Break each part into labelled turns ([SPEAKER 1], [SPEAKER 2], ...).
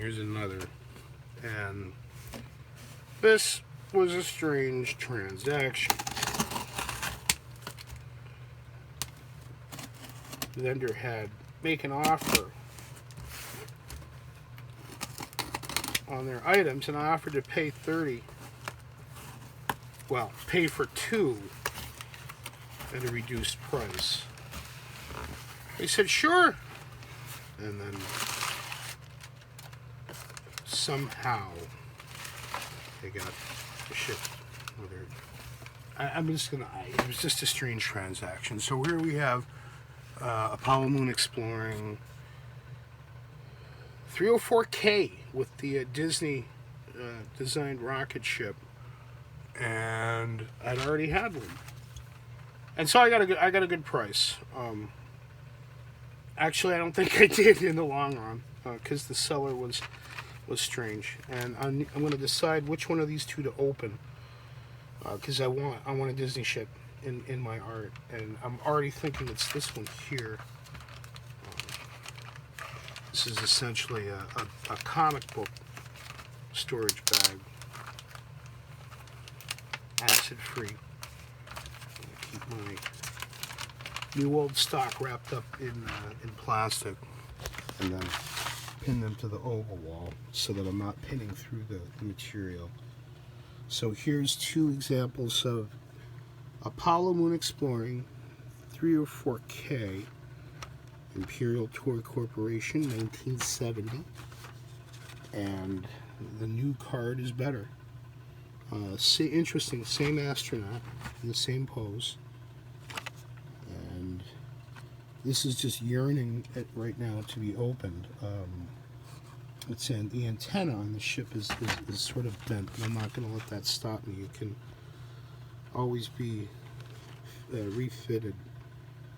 [SPEAKER 1] here's another. And this was a strange transaction. The vendor had make an offer on their items, and I offered to pay 30. Well, pay for 2 at a reduced price. They said sure, and then somehow they got shipped. I'm just gonna. It was just a strange transaction. So here we have Apollo Moon Exploring 304k with the Disney designed rocket ship, and I'd already had one, and so I got a good price. Actually, I don't think I did in the long run because the seller was strange, and I'm going to decide which one of these 2 to open because I want a Disney ship in my art, and I'm already thinking it's this one here. This is essentially a comic book storage bag, acid free. Keep my new old stock wrapped up in plastic, and then pin them to the oval wall so that I'm not pinning through the material. So here's 2 examples of Apollo Moon Exploring 304k Imperial Toy Corporation 1970, and the new card is better. Interesting, same astronaut in the same pose, and this is just yearning right now to be opened. It's in the antenna on the ship is sort of bent, and I'm not going to let that stop me. It can always be refitted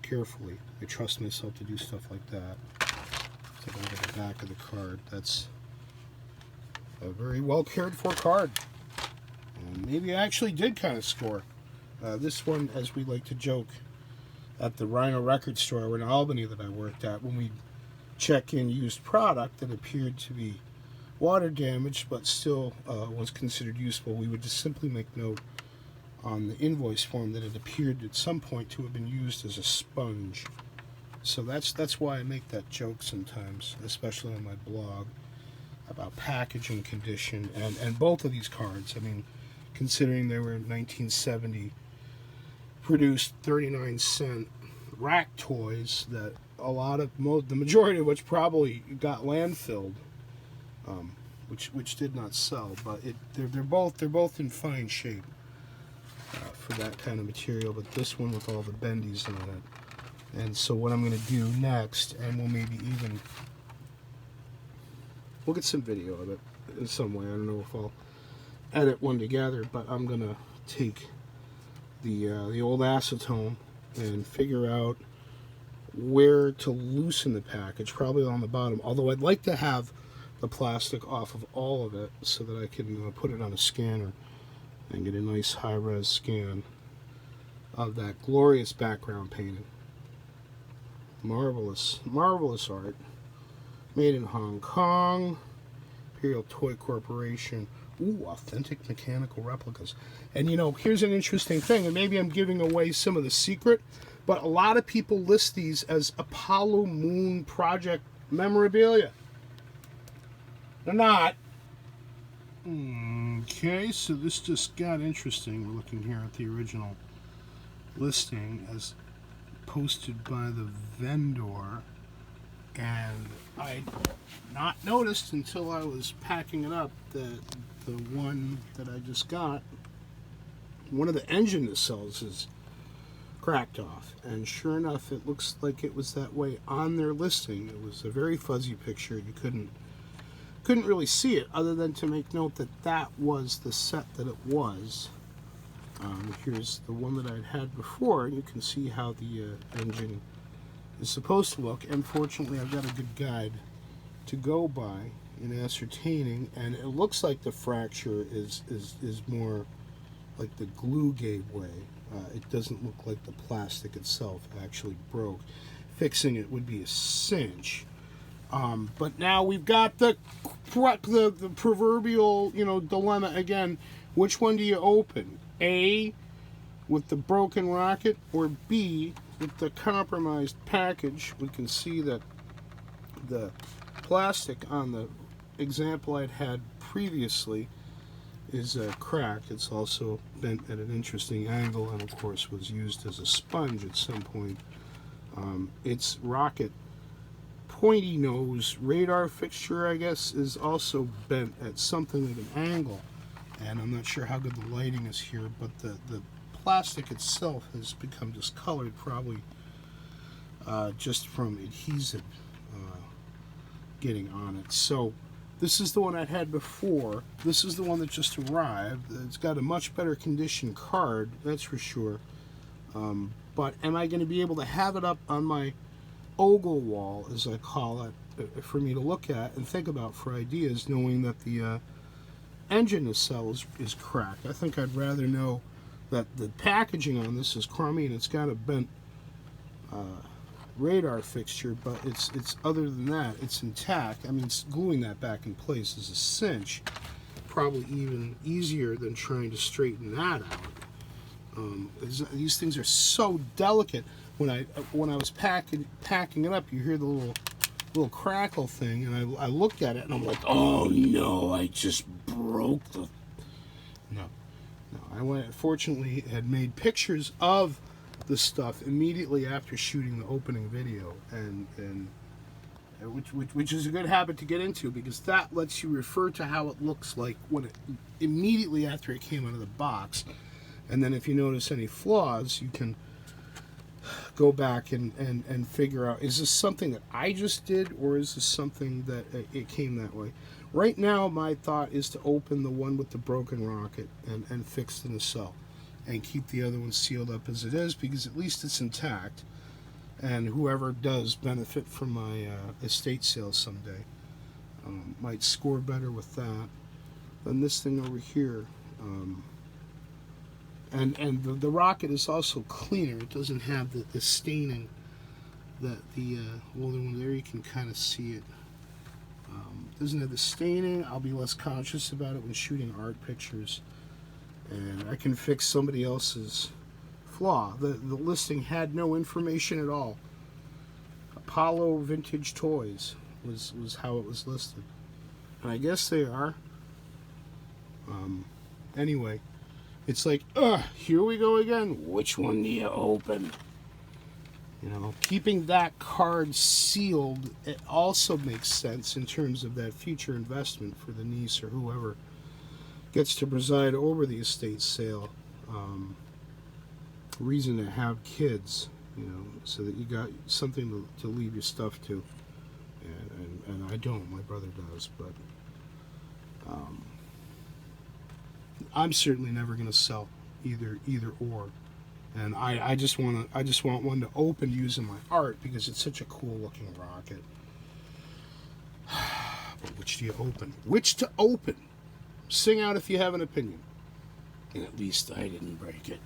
[SPEAKER 1] carefully. I trust myself to do stuff like that. Take a look at the back of the card. That's a very well cared for card. Maybe I actually did kind of score. This one, as we like to joke at the Rhino record store in Albany that I worked at, when we check in used product that appeared to be water damaged but still was considered useful, we would just simply make note on the invoice form that it appeared at some point to have been used as a sponge. So that's why I make that joke sometimes, especially on my blog, about packaging condition. And both of these cards, I mean, considering they were 1970 produced 39-cent rack toys that the majority of which probably got landfilled, which did not sell, but they're both in fine shape for that kind of material. But this one with all the bendies on it. And so what I'm going to do next, and we'll get some video of it in some way. I don't know if I'll edit one together, but I'm going to take the old acetone and figure out where to loosen the package, probably on the bottom, although I'd like to have the plastic off of all of it so that I can put it on a scanner and get a nice high-res scan of that glorious background painting. Marvelous, marvelous art. Made in Hong Kong. Imperial Toy Corporation. Ooh, authentic mechanical replicas. And here's an interesting thing, and maybe I'm giving away some of the secret, but a lot of people list these as Apollo Moon Project memorabilia. They're not. Okay, so this just got interesting. We're looking here at the original listing as posted by the vendor, and I not noticed until I was packing it up that the one that I just got, one of the engine nacelles is cracked off, and sure enough it looks like it was that way on their listing. It was a very fuzzy picture. You couldn't really see it other than to make note that that was the set that it was. Here's the one that I'd had before, and you can see how the engine is supposed to look. And fortunately I've got a good guide to go by in ascertaining, and it looks like the fracture is more like the glue gave way. It doesn't look like the plastic itself actually broke. Fixing it would be a cinch. But now we've got the the proverbial, you know, dilemma again. Which one do you open? A, with the broken rocket, or B, with the compromised package? We can see that the plastic on the example I'd had previously is cracked. It's also bent at an interesting angle, and of course was used as a sponge at some point. Its rocket pointy nose radar fixture, I guess, is also bent at something of an angle, and I'm not sure how good the lighting is here, but the plastic itself has become discolored, probably just from adhesive getting on it. So this is the one I'd had before. This is the one that just arrived. It's got a much better condition card, that's for sure. But am I going to be able to have it up on my ogle wall, as I call it, for me to look at and think about for ideas, knowing that the engine nacelle is cracked? I think I'd rather know that the packaging on this is crummy and it's got a bent radar fixture, but it's other than that, it's intact. I mean, gluing that back in place is a cinch, probably even easier than trying to straighten that out. These things are so delicate. When I was packing it up, you hear the little crackle thing, and I looked at it and I'm like, oh no, I just broke the. No, I fortunately had made pictures of the stuff immediately after shooting the opening video, and which is a good habit to get into, because that lets you refer to how it looks like immediately after it came out of the box. And then if you notice any flaws, you can go back and figure out, is this something that I just did, or is this something that it came that way? Right now, my thought is to open the one with the broken rocket and fix the nacelle, and keep the other one sealed up as it is, because at least it's intact, and whoever does benefit from my estate sale someday might score better with that than this thing over here. And the rocket is also cleaner. It doesn't have the staining that well, there you can kind of see it. Doesn't have the staining. I'll be less conscious about it when shooting art pictures, and I can fix somebody else's flaw. The listing had no information at all. Apollo Vintage Toys was how it was listed, and I guess they are. Anyway, it's like, here we go again. Which one do you open? You know, keeping that card sealed, it also makes sense in terms of that future investment for the niece or whoever gets to preside over the estate sale. Reason to have kids, you know, so that you got something to leave your stuff to. And I don't, my brother does, but I'm certainly never going to sell either or. And I just want one to open using my art, because it's such a cool looking rocket. But which do you open? Which to open? Sing out if you have an opinion. And at least I didn't break it.